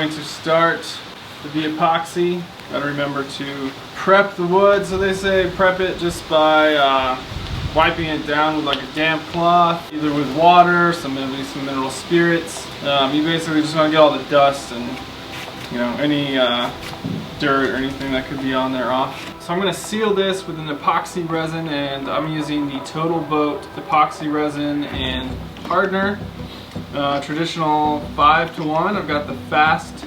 going to start the epoxy. Gotta remember to prep the wood. So they say prep it just by wiping it down with like a damp cloth, either with water, maybe some mineral spirits. You basically just want to get all the dust and any dirt or anything that could be on there off. So I'm going to seal this with an epoxy resin, and I'm using the Total Boat Epoxy resin and hardener. Traditional 5-to-1. I've got the fast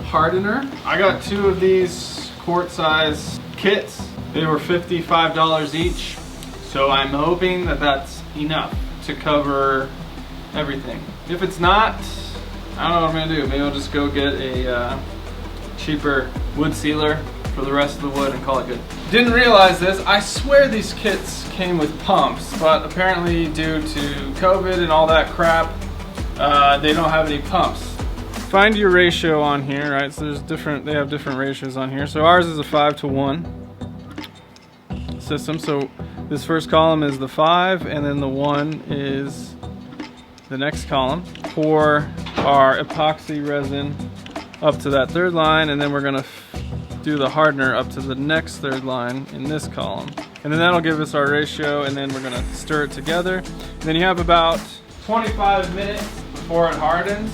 hardener. I got 2 of these quart size kits. They were $55 each. So I'm hoping that that's enough to cover everything. If it's not, I don't know what I'm gonna do. Maybe I'll just go get a cheaper wood sealer for the rest of the wood and call it good. Didn't realize this. I swear these kits came with pumps, but apparently due to COVID and all that crap, they don't have any pumps. Find your ratio on here, right? So they have different ratios on here. So ours is a 5-to-1 system. So this first column is the 5, and then the 1 is the next column. Pour our epoxy resin up to that 3rd line, and then we're gonna do the hardener up to the next 3rd line in this column. And then that'll give us our ratio, and then we're gonna stir it together. And then you have about 25 minutes before it hardens.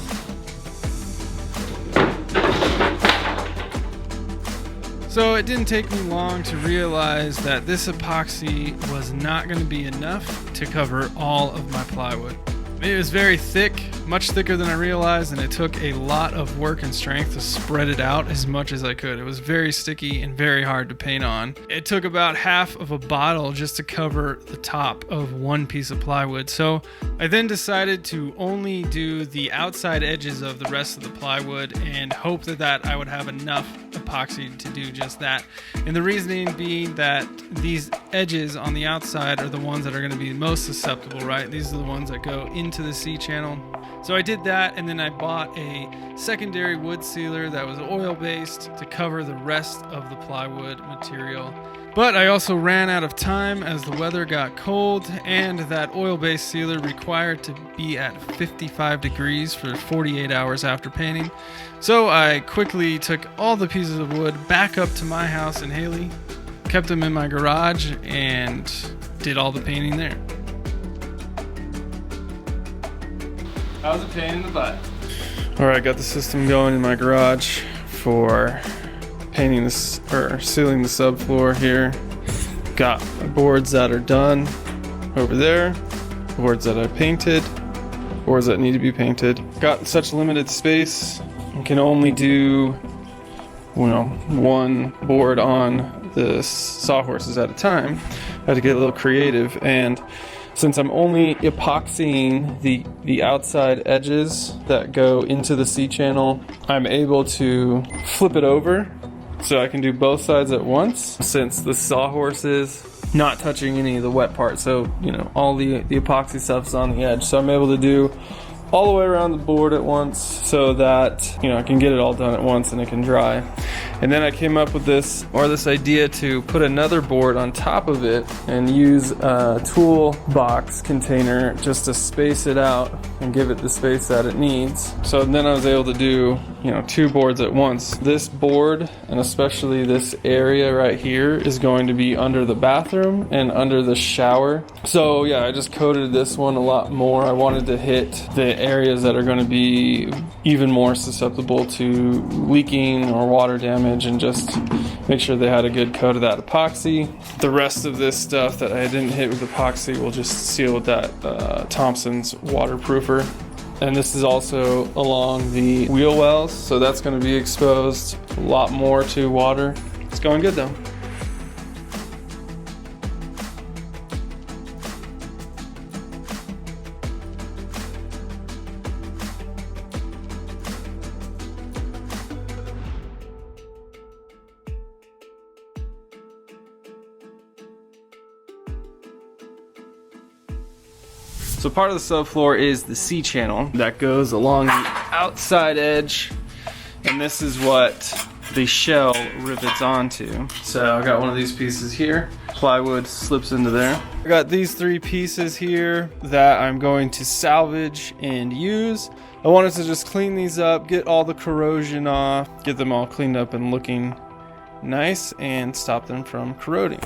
So it didn't take me long to realize that this epoxy was not going to be enough to cover all of my plywood. It was very thick, much thicker than I realized, and it took a lot of work and strength to spread it out as much as I could. It was very sticky and very hard to paint on. It took about half of a bottle just to cover the top of one piece of plywood. So I then decided to only do the outside edges of the rest of the plywood and hope that I would have enough epoxy to do just that. And the reasoning being that these edges on the outside are the ones that are going to be most susceptible, right? These are the ones that go into the C channel. So I did that, and then I bought a secondary wood sealer that was oil-based to cover the rest of the plywood material. But I also ran out of time as the weather got cold, and that oil-based sealer required to be at 55 degrees for 48 hours after painting. So I quickly took all the pieces of wood back up to my house in Haley, kept them in my garage, and did all the painting there. How's it pain in the butt? Alright, got the system going in my garage for painting this, or sealing the subfloor here. Got boards that are done over there, boards that I painted, boards that need to be painted. Got such limited space, I can only do, one board on the sawhorses at a time. I had to get a little creative, and since I'm only epoxying the outside edges that go into the C channel, I'm able to flip it over so I can do both sides at once, since the sawhorse is not touching any of the wet parts. So, all the epoxy stuff's on the edge. So I'm able to do all the way around the board at once so that, I can get it all done at once and it can dry. And then I came up with this idea to put another board on top of it and use a toolbox container just to space it out and give it the space that it needs. So then I was able to do, 2 boards at once. This board, and especially this area right here, is going to be under the bathroom and under the shower. So yeah, I just coated this one a lot more. I wanted to hit the areas that are going to be even more susceptible to leaking or water damage, and just make sure they had a good coat of that epoxy. The rest of this stuff that I didn't hit with epoxy will just seal with that Thompson's waterproofer. And this is also along the wheel wells, so that's going to be exposed a lot more to water. It's going good though. So part of the subfloor is the C channel that goes along the outside edge, and this is what the shell rivets onto. So I got one of these pieces here. Plywood slips into there. I got these 3 pieces here that I'm going to salvage and use. I wanted to just clean these up, get all the corrosion off, get them all cleaned up and looking nice, and stop them from corroding.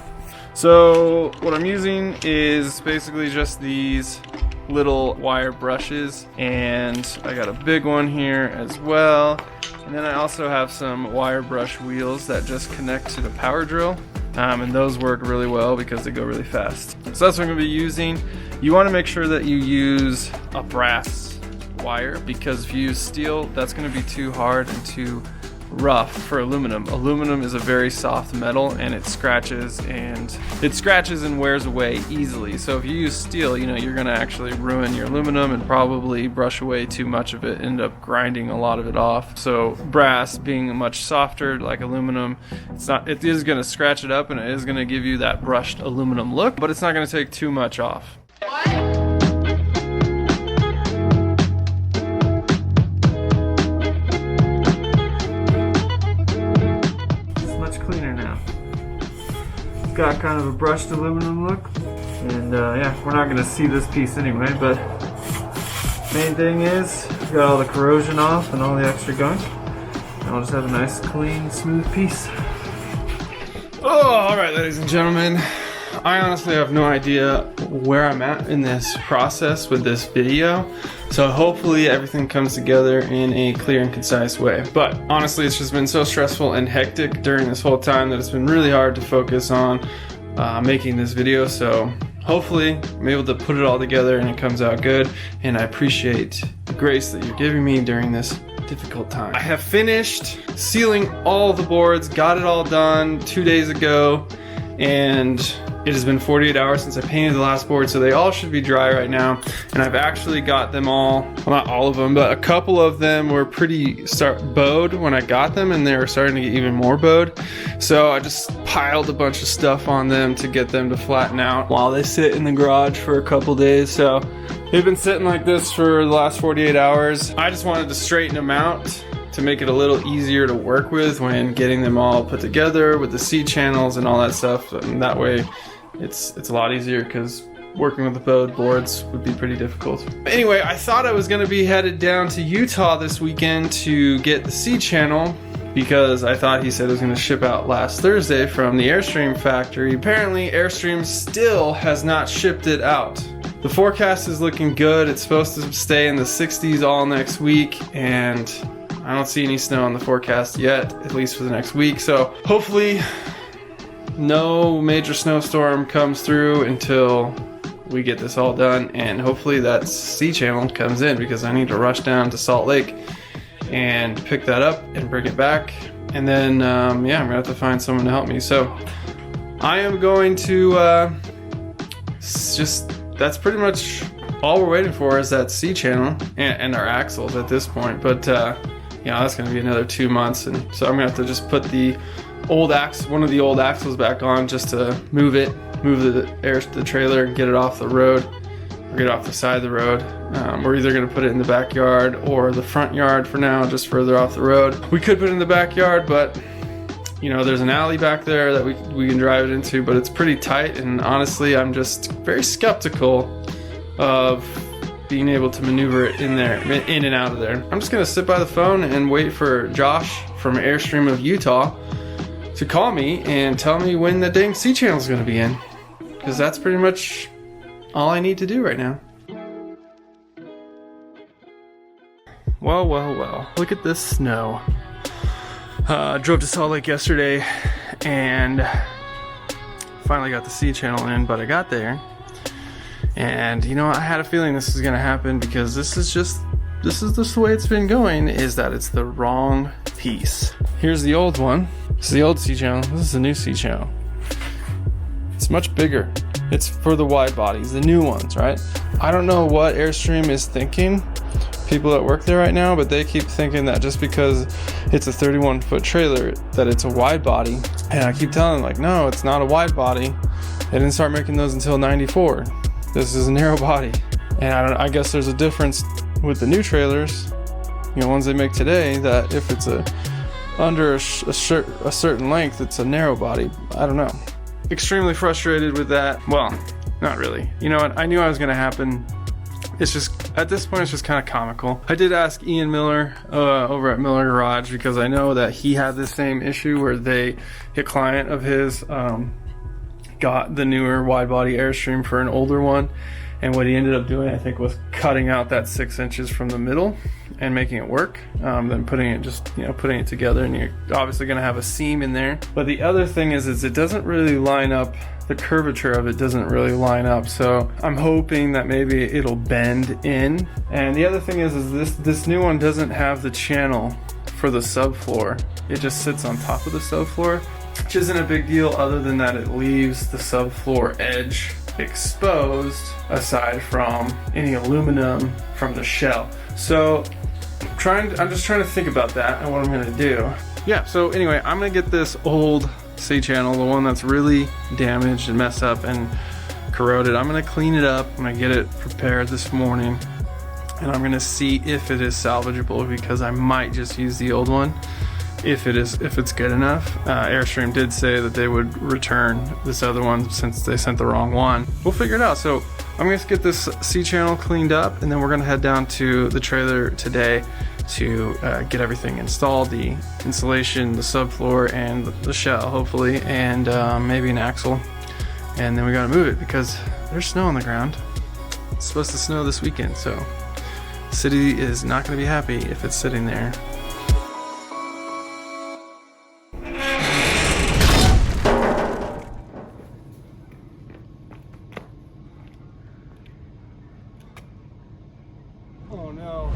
So what I'm using is basically just these little wire brushes, and I got a big one here as well. And then I also have some wire brush wheels that just connect to the power drill. And those work really well because they go really fast. So that's what I'm gonna be using. You wanna make sure that you use a brass wire, because if you use steel, that's gonna be too hard and too rough for aluminum. Aluminum is a very soft metal, and it scratches and wears away easily. So if you use steel, you know, you're gonna actually ruin your aluminum and probably brush away too much of it, end up grinding a lot of it off. So brass, being much softer like aluminum, it is gonna scratch it up and it is gonna give you that brushed aluminum look, but it's not gonna take too much off. Got kind of a brushed aluminum look, and yeah, we're not going to see this piece anyway, but main thing is got all the corrosion off and all the extra gunk, and I'll just have a nice clean smooth piece. Oh, alright ladies and gentlemen, I honestly have no idea where I'm at in this process with this video, so hopefully everything comes together in a clear and concise way. But honestly, it's just been so stressful and hectic during this whole time that it's been really hard to focus on making this video. So hopefully I'm able to put it all together and it comes out good, and I appreciate the grace that you're giving me during this difficult time. I have finished sealing all the boards, got it all done 2 days ago, and it has been 48 hours since I painted the last board, so they all should be dry right now. And I've actually got them all, well, not all of them, but a couple of them were pretty bowed when I got them, and they were starting to get even more bowed. So I just piled a bunch of stuff on them to get them to flatten out while they sit in the garage for a couple days. So they've been sitting like this for the last 48 hours. I just wanted to straighten them out to make it a little easier to work with when getting them all put together with the C channels and all that stuff, and that way it's a lot easier, because working with the bowed boards would be pretty difficult. Anyway, I thought I was going to be headed down to Utah this weekend to get the C channel, because I thought he said it was going to ship out last Thursday from the Airstream factory. Apparently Airstream still has not shipped it out. The forecast is looking good. It's supposed to stay in the 60s all next week, and I don't see any snow on the forecast yet, at least for the next week. So hopefully no major snowstorm comes through until we get this all done, and hopefully that C channel comes in, because I need to rush down to Salt Lake and pick that up and bring it back. And then yeah, I'm gonna have to find someone to help me. So I am going to that's pretty much all we're waiting for, is that C channel and our axles at this point. But you know, that's gonna be another 2 months, and so I'm gonna have to just put the one of the old axles back on, just to move the trailer and get it off the road, or get it off the side of the road. We're either going to put it in the backyard or the front yard for now, just further off the road. We could put it in the backyard, but you know, there's an alley back there that we can drive it into, but it's pretty tight, and honestly I'm just very skeptical of being able to maneuver it in and out of there. I'm just going to sit by the phone and wait for Josh from Airstream of Utah to call me and tell me when the dang C channel is going to be in, because that's pretty much all I need to do right now. Well, look at this snow. I drove to Salt Lake yesterday and finally got the C channel in, but I got there and you know, I had a feeling this was going to happen, because this is just the way it's been going, is that it's the wrong piece. Here's the old one. This is the old C channel. This is the new C channel. It's much bigger. It's for the wide bodies, the new ones, right? I don't know what Airstream is thinking, people that work there right now, but they keep thinking that just because it's a 31-foot trailer that it's a wide body. And I keep telling them, like, no, it's not a wide body. They didn't start making those until '94. This is a narrow body. And I guess there's a difference with the new trailers, you know, ones they make today, that if it's under a certain length, it's a narrow body. I don't know. Extremely frustrated with that. Well, not really. You know what? I knew it was going to happen. it's just, at this point, it's just kind of comical. I did ask Ian Miller over at Miller Garage, because I know that he had the same issue where a client of his got the newer wide body Airstream for an older one, and what he ended up doing, I think, was cutting out that 6 inches from the middle and making it work, then putting it together, and you're obviously going to have a seam in there. But the other thing is it doesn't really line up. The curvature of it doesn't really line up, so I'm hoping that maybe it'll bend in. And the other thing is this new one doesn't have the channel for the subfloor. It just sits on top of the subfloor, which isn't a big deal, other than that it leaves the subfloor edge exposed, aside from any aluminum from the shell. So I'm just trying to think about that and what I'm gonna do. Yeah, so anyway, I'm gonna get this old C-channel, the one that's really damaged and messed up and corroded. I'm gonna clean it up. I'm gonna get it prepared this morning, and I'm gonna see if it is salvageable, because I might just use the old one if it's good enough. Airstream did say that they would return this other one since they sent the wrong one. We'll figure it out. So I'm gonna get this C-channel cleaned up, and then we're gonna head down to the trailer today to get everything installed, the insulation, the subfloor, and the shell, hopefully, and maybe an axle. And then we gotta move it because there's snow on the ground. It's supposed to snow this weekend, so the city is not gonna be happy if it's sitting there. Oh no.